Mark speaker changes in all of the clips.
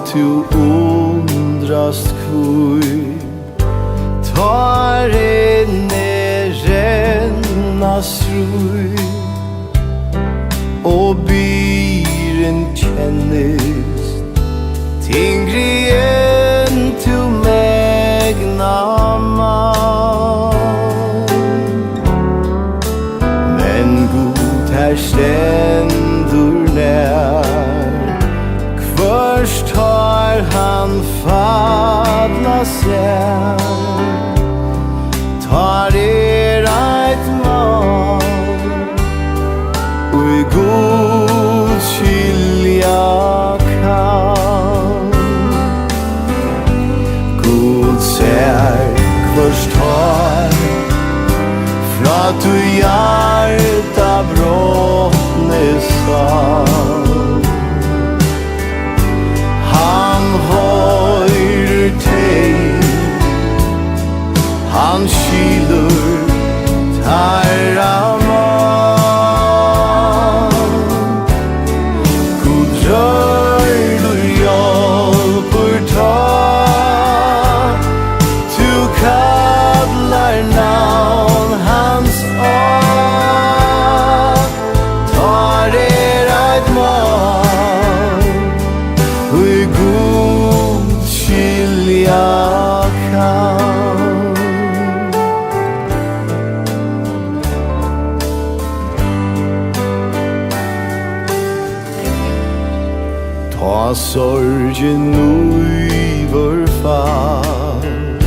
Speaker 1: tu undrast kvui tar renna strui og byren kjennest tingri enn tu megna man. Men god her stendur nær, først har han fadla sær, tar eit man og i god skilja kan. God ser først har fra tu hjarta brotne sang. Han høyrer teg, han skilur tarra man. God rørdur hjelper ta, tu kallar navn hans av, tar eit man og i god skilja kan. Ta sorgen uiver fast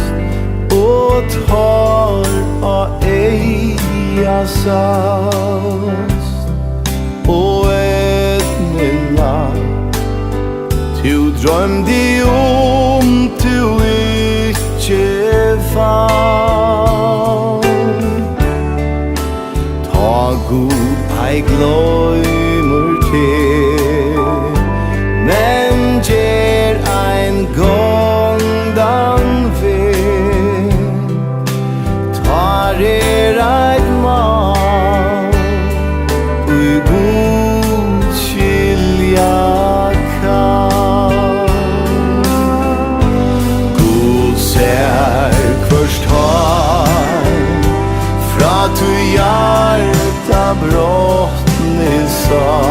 Speaker 1: og tar av eia sast og etnina tu drømdi tu ikkje fann. Ta god ei gløymur til, men ger ein gongdan veg, tar eit man og i god skilja kan. God ser først har fra tu hjarta brotne sang.